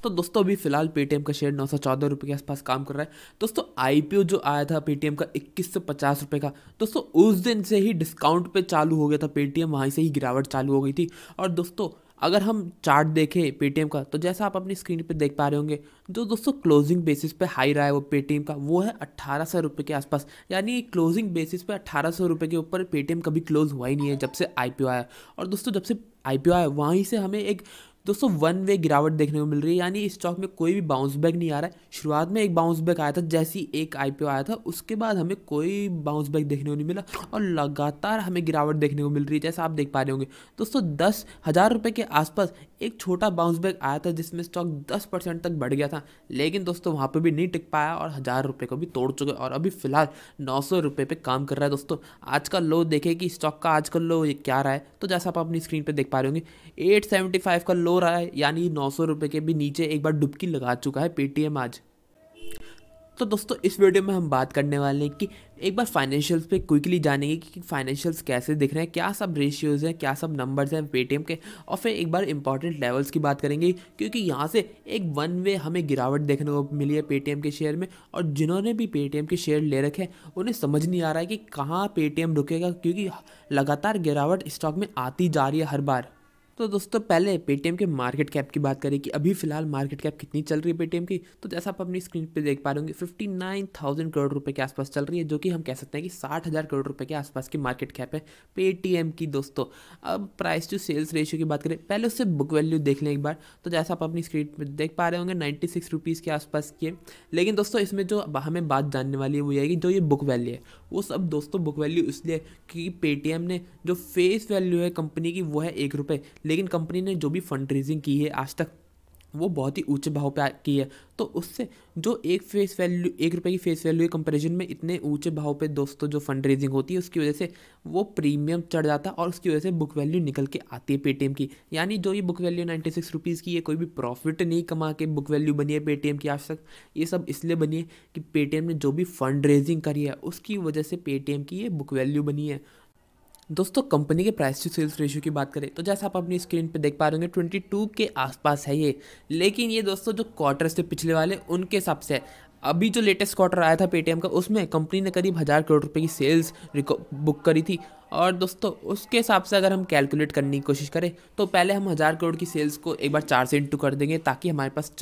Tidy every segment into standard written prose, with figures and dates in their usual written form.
तो दोस्तों अभी फिलहाल पेटीएम का शेयर 914 रुपये के आसपास काम कर रहा है। दोस्तों आईपीओ जो आया था पेटीएम का 2150 रुपये का, दोस्तों उस दिन से ही डिस्काउंट पे चालू हो गया था पेटीएम, वहीं से ही गिरावट चालू हो गई थी। और दोस्तों अगर हम चार्ट देखें पेटीएम का, तो जैसा आप अपनी स्क्रीन पे देख पा रहे होंगे, जो दोस्तों क्लोजिंग बेसिस पे हाई रहा है वो पेटीएम का, वो है 1800 रुपये के आसपास। यानी क्लोजिंग बेसिस पे 1800 रुपये के ऊपर पेटीएम कभी क्लोज हुआ ही नहीं है जब से आईपीओ आया। और दोस्तों जब से आईपीओ आया वहीं से हमें एक दोस्तों वन वे गिरावट देखने को मिल रही है। यानी इस स्टॉक में कोई भी बाउंस बैक नहीं आ रहा है। शुरुआत में एक बाउंस बैक आया था, जैसी एक आईपीओ आया था उसके बाद हमें कोई बाउंस बैक देखने को नहीं मिला और लगातार हमें गिरावट देखने को मिल रही है, जैसा आप देख पा रहे होंगे। दोस्तों 10,000 रुपये के आसपास एक छोटा बाउंस बैक आया था जिसमें स्टॉक 10% तक बढ़ गया था, लेकिन दोस्तों वहाँ पे भी नहीं टिक पाया और 1000 रुपये को भी तोड़ चुके और अभी फिलहाल 900 रुपये पे काम कर रहा है। दोस्तों आज का लो देखें कि स्टॉक का आज का लो ये क्या रहा है, तो जैसा आप अपनी स्क्रीन पे देख पा रहे होंगे 875 का लो रहा है। यानी 900 रुपये के भी नीचे एक बार डुबकी लगा चुका है पेटीएम आज। तो दोस्तों इस वीडियो में हम बात करने वाले हैं कि एक बार फाइनेंशियल्स पे क्विकली जानेंगे कि फाइनेंशियल्स कैसे दिख रहे हैं, क्या सब रेशियोज़ हैं, क्या सब नंबर्स हैं पेटीएम के, और फिर एक बार इंपॉर्टेंट लेवल्स की बात करेंगे क्योंकि यहाँ से एक वन वे हमें गिरावट देखने को मिली है पेटीएम के शेयर में। और जिन्होंने भी पेटीएम के शेयर ले रखे हैं उन्हें समझ नहीं आ रहा है कि कहाँ पेटीएम रुकेगा, क्योंकि लगातार गिरावट स्टॉक में आती जा रही है हर बार। तो दोस्तों पहले पेटीएम के मार्केट कैप की बात करें कि अभी फिलहाल मार्केट कैप कितनी चल रही है पेटीएम की, तो जैसा आप अपनी स्क्रीन पे देख पा रहे होंगे 59,000 करोड़ रुपए के आसपास चल रही है, जो कि हम कह सकते हैं कि 60,000 करोड़ रुपए के आसपास की मार्केट कैप है पेटीएम की। दोस्तों अब प्राइस टू सेल्स रेशियो की बात करें, पहले उससे बुक वैल्यू देख लें एक बार। तो जैसा आप अपनी स्क्रीन पर देख पा रहे होंगे 96 रुपीज़ के आसपास की है। लेकिन दोस्तों इसमें जो हमें बात जानने वाली है वो ये है कि जो ये बुक वैल्यू है वो सब दोस्तों बुक वैल्यू इसलिए क्योंकि पेटीएम ने जो फेस वैल्यू है कंपनी की वो है 1 रुपये, लेकिन कंपनी ने जो भी फंड रेजिंग की है आज तक वो बहुत ही ऊंचे भाव पे की है। तो उससे जो एक फेस वैल्यू 1 रुपये की फेस वैल्यू के कंपैरिजन में इतने ऊंचे भाव पे दोस्तों जो फंड रेजिंग होती है उसकी वजह से वो प्रीमियम चढ़ जाता है और उसकी वजह से बुक वैल्यू निकल के आती है पेटीएम की। यानी जो ये बुक वैल्यू 96 रुपीज़ की है, कोई भी प्रॉफिट नहीं कमा के बुक वैल्यू बनी है पेटीएम की आज तक। ये सब इसलिए बनी है कि पेटीएम ने जो भी फंड रेजिंग करी है उसकी वजह से पेटीएम की ये बुक वैल्यू बनी है। दोस्तों कंपनी के प्राइस टू सेल्स रेशियो की बात करें तो जैसा आप अपनी स्क्रीन पे देख पा रहे होंगे 22 के आसपास है ये। लेकिन ये दोस्तों जो क्वार्टर से पिछले वाले उनके हिसाब से है। अभी जो लेटेस्ट क्वार्टर आया था पेटीएम का उसमें कंपनी ने करीब 1000 करोड़ रुपए की सेल्स बुक करी थी। और दोस्तों उसके हिसाब से अगर हम कैलकुलेट करने की कोशिश करें तो पहले हम 1000 करोड़ की सेल्स को एक बार 4 से इंटू कर देंगे ताकि हमारे पास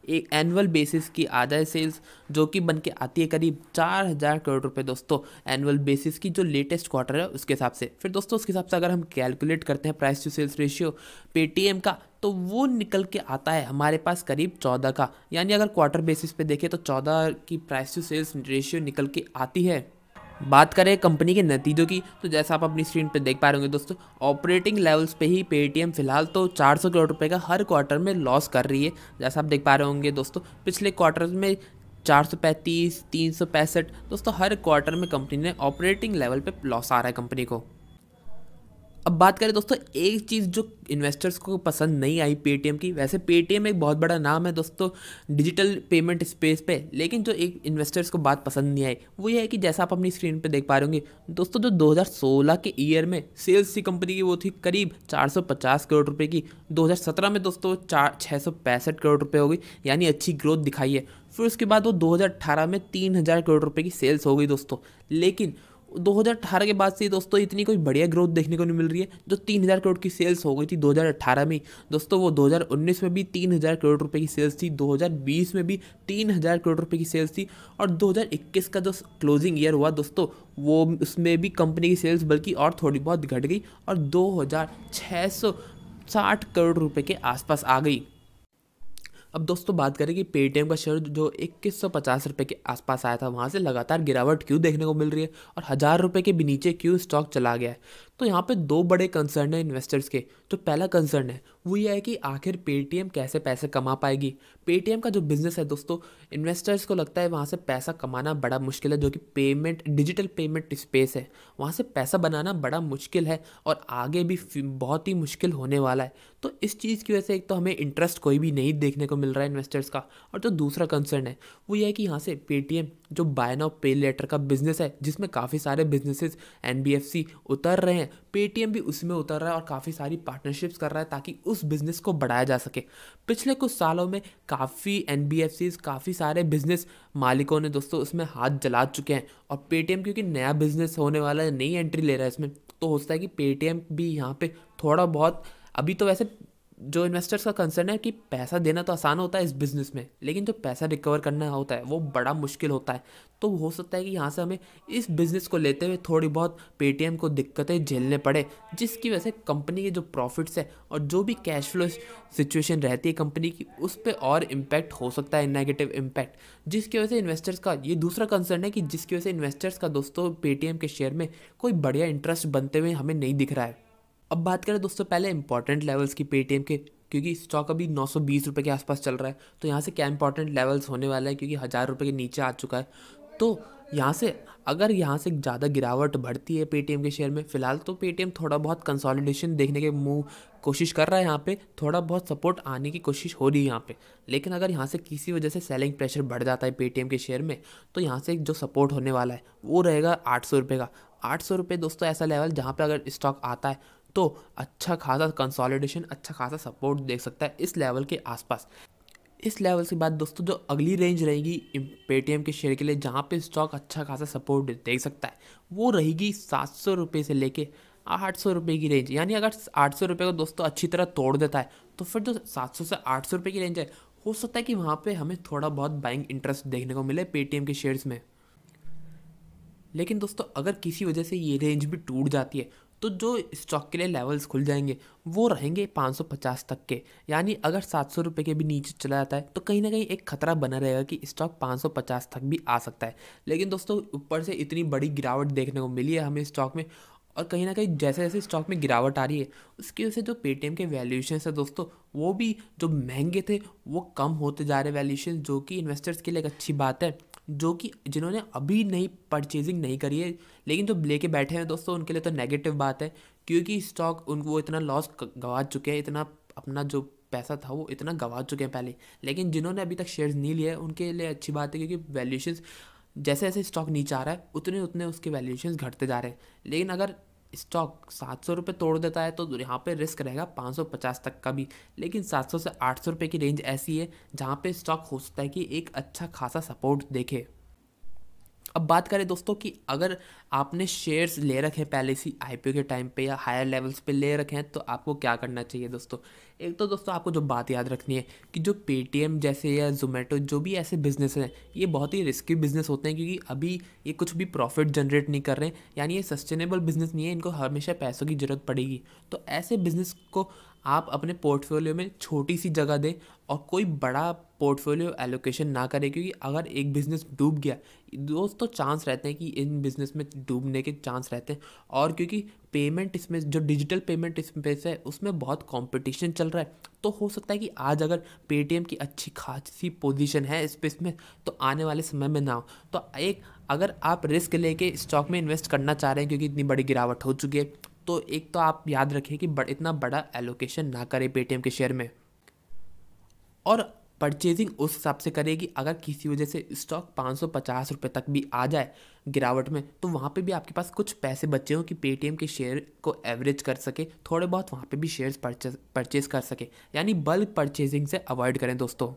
एक एनुअल बेसिस की आ जाए सेल्स, जो कि बन के आती है करीब 4000 करोड़ रुपए दोस्तों एनुअल बेसिस की जो लेटेस्ट क्वार्टर है उसके हिसाब से। फिर दोस्तों उसके हिसाब से अगर हम कैलकुलेट करते हैं price to sales ratio Paytm का तो वो निकल के आता है हमारे पास करीब 14 का। यानी अगर क्वार्टर बेसिस पे देखें तो 14 की प्राइस टू सेल्स रेशियो निकल के आती है। बात करें कंपनी के नतीजों की तो जैसा आप अपनी स्क्रीन पे देख पा रहे होंगे दोस्तों ऑपरेटिंग लेवल्स पे ही पेटीएम फिलहाल तो 400 करोड़ रुपए का हर क्वार्टर में लॉस कर रही है। जैसा आप देख पा रहे होंगे दोस्तों पिछले क्वार्टर में 435, 365 दोस्तों हर क्वार्टर में कंपनी ने ऑपरेटिंग लेवल पे लॉस आ रहा है कंपनी को। अब बात करें दोस्तों एक चीज़ जो इन्वेस्टर्स को पसंद नहीं आई पेटीएम की, वैसे पेटीएम एक बहुत बड़ा नाम है दोस्तों डिजिटल पेमेंट स्पेस पे, लेकिन जो एक इन्वेस्टर्स को बात पसंद नहीं आई वो ये है कि जैसा आप अपनी स्क्रीन पे देख पा रहे होंगे दोस्तों जो 2016 के ईयर में सेल्स थी कंपनी की वो थी करीब 450 करोड़ रुपए की। 2017 में दोस्तों 665 करोड़ रुपए हो गई, यानी अच्छी ग्रोथ दिखाई है। फिर उसके बाद वो 2018 में 3000 करोड़ रुपए की सेल्स हो गई दोस्तों। लेकिन 2018 के बाद से दोस्तों इतनी कोई बढ़िया ग्रोथ देखने को नहीं मिल रही है। जो 3000 करोड़ की सेल्स हो गई थी 2018 में दोस्तों वो 2019 में भी 3000 करोड़ रुपए की सेल्स थी, 2020 में भी 3000 करोड़ रुपए की सेल्स थी और 2021 का जो क्लोजिंग ईयर हुआ दोस्तों वो उसमें भी कंपनी की सेल्स बल्कि और थोड़ी बहुत घट गई और 2660 करोड़ रुपए के आसपास आ गई। अब दोस्तों बात करें कि पेटीएम का शेयर जो 2150 रुपये के आसपास आया था वहाँ से लगातार गिरावट क्यों देखने को मिल रही है और 1000 रुपये के भी नीचे क्यों स्टॉक चला गया है। तो यहाँ पे दो बड़े कंसर्न है इन्वेस्टर्स के। जो पहला कंसर्न है वो ये है कि आखिर पेटीएम कैसे पैसे कमा पाएगी। पेटीएम का जो बिजनेस है दोस्तों इन्वेस्टर्स को लगता है वहाँ से पैसा कमाना बड़ा मुश्किल है, जो कि डिजिटल पेमेंट स्पेस है, वहाँ से पैसा बनाना बड़ा मुश्किल है और आगे भी बहुत ही मुश्किल होने वाला है। तो इस चीज़ की वजह से एक तो हमें इंटरेस्ट कोई भी नहीं देखने को मिल रहा है इन्वेस्टर्स का, और जो दूसरा कंसर्न है वो ये है कि यहाँ से पेटीएम जो बाय नाउ पे लेटर का बिजनेस है जिसमें काफ़ी सारे बिजनेसेस एनबीएफसी उतर रहे हैं हैं, पेटीएम भी उसमें उतर रहा है और काफ़ी सारी पार्टनरशिप्स कर रहा है ताकि उस बिज़नेस को बढ़ाया जा सके। पिछले कुछ सालों में काफ़ी एनबीएफसीज, काफ़ी सारे बिजनेस मालिकों ने दोस्तों उसमें हाथ जला चुके हैं, और पेटीएम क्योंकि नया बिजनेस होने वाला है, नई एंट्री ले रहा है इसमें, तो हो सकता है कि पेटीएम भी यहाँ पे थोड़ा बहुत, अभी तो वैसे जो इन्वेस्टर्स का कंसर्न है कि पैसा देना तो आसान होता है इस बिज़नेस में, लेकिन जो पैसा रिकवर करना होता है वो बड़ा मुश्किल होता है। तो हो सकता है कि यहाँ से हमें इस बिज़नेस को लेते हुए थोड़ी बहुत पेटीएम को दिक्कतें झेलने पड़े, जिसकी वजह से कंपनी के जो प्रॉफिट्स है और जो भी कैश फ्लो सिचुएशन रहती है कंपनी की, उस पर और इम्पैक्ट हो सकता है, नेगेटिव इम्पैक्ट, जिसकी वजह से इन्वेस्टर्स का ये दूसरा कंसर्न है कि जिसकी वजह से इन्वेस्टर्स का दोस्तों पेटीएम के शेयर में कोई बढ़िया इंटरेस्ट बनते हुए हमें नहीं दिख रहा है। अब बात करें दोस्तों पहले इंपॉर्टेंट लेवल्स की पेटीएम के, क्योंकि स्टॉक अभी 920 रुपये के आसपास चल रहा है, तो यहाँ से क्या इंपॉर्टेंट लेवल्स होने वाला है, क्योंकि 1000 रुपये के नीचे आ चुका है। तो यहाँ से अगर यहाँ से ज़्यादा गिरावट बढ़ती है पेटीएम के शेयर में, फिलहाल तो पेटीएम थोड़ा बहुत कंसोलिडेशन देखने के मुँह कोशिश कर रहा है, यहाँ पे थोड़ा बहुत सपोर्ट आने की कोशिश हो रही है यहाँ पे, लेकिन अगर यहाँ से किसी वजह से सेलिंग प्रेशर बढ़ जाता है पेटीएम के शेयर में, तो यहाँ से जो सपोर्ट होने वाला है वो रहेगा 800 रुपये का। 800 रुपये दोस्तों ऐसा लेवल जहाँ पे अगर स्टॉक आता है तो अच्छा खासा कंसोलिडेशन, अच्छा खासा सपोर्ट देख सकता है इस लेवल के आसपास। इस लेवल के बाद दोस्तों जो अगली रेंज रहेगी पेटीएम के शेयर के लिए, जहाँ पे स्टॉक अच्छा खासा सपोर्ट देख सकता है, वो रहेगी 700 रुपये से लेके 800 रुपये की रेंज। यानी अगर 800 रुपये को दोस्तों अच्छी तरह तोड़ देता है, तो फिर जो 700 से 800 रुपये की रेंज है, हो सकता है कि वहाँ पे हमें थोड़ा बहुत बाइंग इंटरेस्ट देखने को मिले पेटीएम के शेयर्स में। लेकिन दोस्तों अगर किसी वजह से ये रेंज भी टूट जाती है, तो जो स्टॉक के लिए लेवल्स खुल जाएंगे वो रहेंगे 550 तक के। यानी अगर 700 रुपये के भी नीचे चला जाता है तो कहीं ना कहीं एक खतरा बना रहेगा कि स्टॉक 550 तक भी आ सकता है। लेकिन दोस्तों ऊपर से इतनी बड़ी गिरावट देखने को मिली है हमें स्टॉक में, और कहीं ना कहीं जैसे जैसे स्टॉक में गिरावट आ रही है, उसकी वजह से जो पेटीएम के वैल्यूएशन है दोस्तों, वो भी जो महंगे थे वो कम होते जा रहे वैल्यूएशन, जो कि इन्वेस्टर्स के लिए एक अच्छी बात है, जो कि जिन्होंने अभी नहीं परचेजिंग नहीं करी है लेकिन जो लेके बैठे हैं दोस्तों, उनके लिए तो नेगेटिव बात है, क्योंकि स्टॉक वो इतना लॉस गंवा चुके हैं, इतना अपना जो पैसा था वो इतना गंवा चुके हैं पहले। लेकिन जिन्होंने अभी तक शेयर्स नहीं लिए उनके लिए अच्छी बात है, क्योंकि वैल्यूएशंस जैसे जैसे स्टॉक नीचे आ रहा है उतने उतने उसके वैल्यूएशंस घटते जा रहे हैं। लेकिन अगर स्टॉक 700 रुपये तोड़ देता है तो यहाँ पे रिस्क रहेगा 550 तक का भी, लेकिन 700 से 800 रुपये की रेंज ऐसी है जहाँ पे स्टॉक हो सकता है कि एक अच्छा खासा सपोर्ट देखे। अब बात करें दोस्तों कि अगर आपने शेयर्स ले रखे हैं पहले से आईपीओ के टाइम पे या हायर लेवल्स पे ले रखे हैं, तो आपको क्या करना चाहिए दोस्तों। एक तो दोस्तों आपको जो बात याद रखनी है कि जो पेटीएम जैसे या जोमेटो जो भी ऐसे बिजनेस हैं, ये बहुत ही रिस्की बिजनेस होते हैं, क्योंकि अभी ये कुछ भी प्रॉफिट जनरेट नहीं कर रहे हैं, यानी ये सस्टेनेबल बिजनेस नहीं है, इनको हमेशा पैसों की ज़रूरत पड़ेगी। तो ऐसे बिजनेस को आप अपने पोर्टफोलियो में छोटी सी जगह दें और कोई बड़ा पोर्टफोलियो एलोकेशन ना करें, क्योंकि अगर एक बिज़नेस डूब गया दोस्तों, चांस रहते हैं कि इन बिज़नेस में डूबने के चांस रहते हैं। और क्योंकि पेमेंट इसमें जो डिजिटल पेमेंट स्पेस है उसमें बहुत कंपटीशन चल रहा है, तो हो सकता है कि आज अगर पेटीएम की अच्छी खासी पोजीशन है स्पेस में, तो आने वाले समय में ना हो। तो एक अगर आप रिस्क लेके स्टॉक में इन्वेस्ट करना चाह रहे हैं क्योंकि इतनी बड़ी गिरावट हो चुकी है, तो एक तो आप याद रखें कि इतना बड़ा एलोकेशन ना करें पेटीएम के शेयर में, और परचेजिंग उस हिसाब से करेगी अगर किसी वजह से स्टॉक 550 रुपये तक भी आ जाए गिरावट में, तो वहाँ पे भी आपके पास कुछ पैसे बचे हों कि पेटीएम के शेयर को एवरेज कर सके, थोड़े बहुत वहाँ पे भी शेयर्स परचेज कर सके। यानी बल्क परचेजिंग से अवॉइड करें दोस्तों।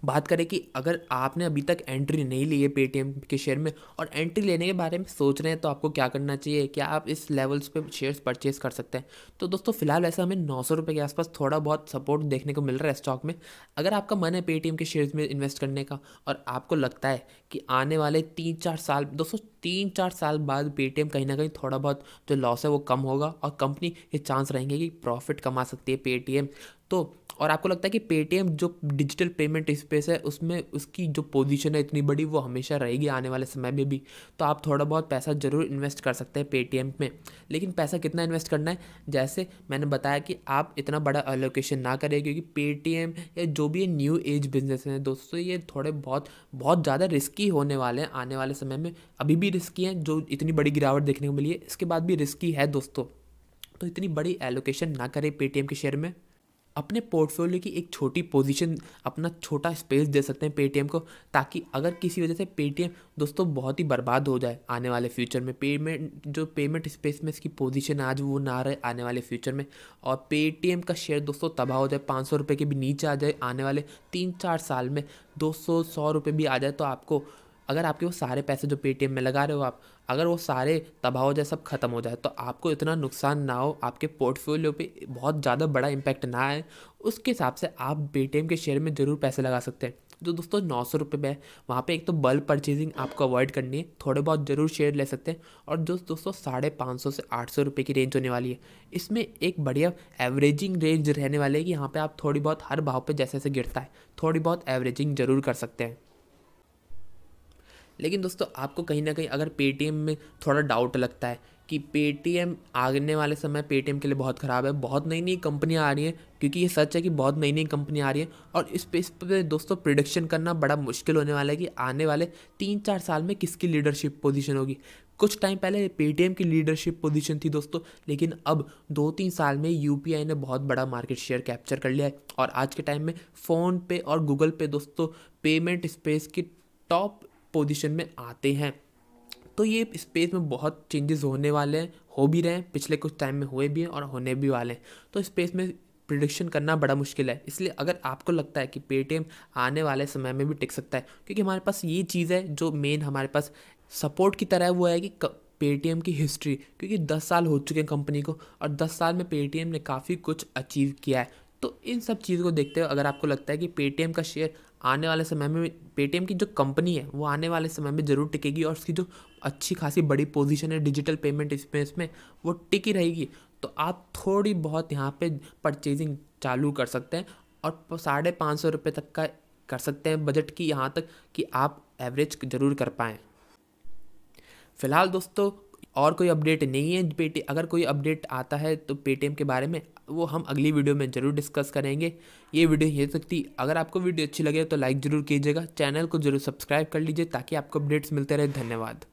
बात करें कि अगर आपने अभी तक एंट्री नहीं ली है पेटीएम के शेयर में और एंट्री लेने के बारे में सोच रहे हैं, तो आपको क्या करना चाहिए, क्या आप इस लेवल्स पे शेयर्स परचेज कर सकते हैं। तो दोस्तों फिलहाल वैसे हमें 900 रुपये के आसपास थोड़ा बहुत सपोर्ट देखने को मिल रहा है स्टॉक में। अगर आपका मन है पेटीएम के शेयर्स में इन्वेस्ट करने का और आपको लगता है कि आने वाले 3-4 साल दोस्तों 3-4 साल बाद पेटीएम कहीं ना कहीं थोड़ा बहुत जो लॉस है वो कम होगा और कंपनी ये चांस रहेंगे कि प्रॉफिट कमा सकती है पेटीएम, तो और आपको लगता है कि पेटीएम जो डिजिटल पेमेंट स्पेस है उसमें उसकी जो पोजीशन है इतनी बड़ी वो हमेशा रहेगी आने वाले समय में भी, तो आप थोड़ा बहुत पैसा ज़रूर इन्वेस्ट कर सकते हैं पेटीएम में। लेकिन पैसा कितना इन्वेस्ट करना है, जैसे मैंने बताया कि आप इतना बड़ा एलोकेशन ना करें, क्योंकि पेटीएम या जो भी न्यू एज बिजनेस हैं दोस्तों, ये थोड़े बहुत ज़्यादा रिस्की होने वाले हैं आने वाले समय में। अभी भी रिस्की हैं, जो इतनी बड़ी गिरावट देखने को मिली है इसके बाद भी रिस्की है दोस्तों, तो इतनी बड़ी एलोकेशन ना करें पेटीएम के शेयर में। अपने पोर्टफोलियो की एक छोटी पोजीशन, अपना छोटा स्पेस दे सकते हैं पेटीएम को, ताकि अगर किसी वजह से पेटीएम दोस्तों बहुत ही बर्बाद हो जाए आने वाले फ्यूचर में, पेमेंट स्पेस में इसकी पोजीशन आज वो ना रहे आने वाले फ्यूचर में, और पेटीएम का शेयर दोस्तों तबाह हो जाए, 500 रुपये के भी नीचे आ जाए आने वाले 3-4 साल में, 200-100 रुपये भी आ जाए, तो आपको, अगर आपके वो सारे पैसे जो पेटीएम में लगा रहे हो आप, अगर वो सारे तबाह हो जाए, सब खत्म हो जाए, तो आपको इतना नुकसान ना हो, आपके पोर्टफोलियो पे बहुत ज़्यादा बड़ा इम्पैक्ट ना आए, उसके हिसाब से आप पेटीएम के शेयर में ज़रूर पैसे लगा सकते हैं। जो दोस्तों 900 रुपये में है, वहाँ पे एक तो बल्क परचेजिंग आपको अवॉइड करनी है, थोड़े बहुत ज़रूर शेयर ले सकते हैं। और जो दोस्तों 550 से 800 रुपये की रेंज होने वाली है, इसमें एक बढ़िया एवरेजिंग रेंज रहने वाली है कि यहाँ पे आप थोड़ी बहुत हर भाव पे जैसे जैसे गिरता है, थोड़ी बहुत एवरेजिंग ज़रूर कर सकते हैं। लेकिन दोस्तों आपको कहीं ना कहीं अगर पेटीएम में थोड़ा डाउट लगता है कि पेटीएम आने वाले समय पेटीएम के लिए बहुत ख़राब है, बहुत नई नई कंपनियां आ रही हैं, क्योंकि ये सच है कि बहुत नई नई कंपनियां आ रही हैं, और इस पे दोस्तों प्रिडिक्शन करना बड़ा मुश्किल होने वाला है कि आने वाले 3-4 साल में किसकी लीडरशिप पोजीशन होगी। कुछ टाइम पहले पेटीएम की लीडरशिप पोजीशन थी दोस्तों, लेकिन अब 2-3 साल में यूपीआई ने बहुत बड़ा मार्केट शेयर कैप्चर कर लिया है, और आज के टाइम में फ़ोन पे और गूगल पे दोस्तों पेमेंट स्पेस की टॉप पोजीशन में आते हैं। तो ये स्पेस में बहुत चेंजेस होने वाले हैं, हो भी रहे हैं, पिछले कुछ टाइम में हुए भी हैं और होने भी वाले हैं। तो स्पेस में प्रिडिक्शन करना बड़ा मुश्किल है, इसलिए अगर आपको लगता है कि पेटीएम आने वाले समय में भी टिक सकता है, क्योंकि हमारे पास ये चीज़ है जो मेन हमारे पास सपोर्ट की तरह है, वो है कि पेटीएम की हिस्ट्री, क्योंकि 10 साल हो चुके हैं कंपनी को, और 10 साल में पेटीएम ने काफ़ी कुछ अचीव किया है। तो इन सब चीज़ों को देखते हुए अगर आपको लगता है कि पेटीएम का शेयर आने वाले समय में, पेटीएम की जो कंपनी है वो आने वाले समय में ज़रूर टिकेगी, और उसकी जो अच्छी खासी बड़ी पोजीशन है डिजिटल पेमेंट स्पेस में, वो टिकी रहेगी, तो आप थोड़ी बहुत यहाँ पे परचेजिंग चालू कर सकते हैं, और 550 रुपये तक का कर सकते हैं बजट की, यहाँ तक कि आप एवरेज ज़रूर कर पाएँ। फिलहाल दोस्तों और कोई अपडेट नहीं है अगर कोई अपडेट आता है तो पेटीएम के बारे में, वो हम अगली वीडियो में ज़रूर डिस्कस करेंगे। ये वीडियो ये तक थी, अगर आपको वीडियो अच्छी लगे तो लाइक ज़रूर कीजिएगा, चैनल को ज़रूर सब्सक्राइब कर लीजिए ताकि आपको अपडेट्स मिलते रहे। धन्यवाद।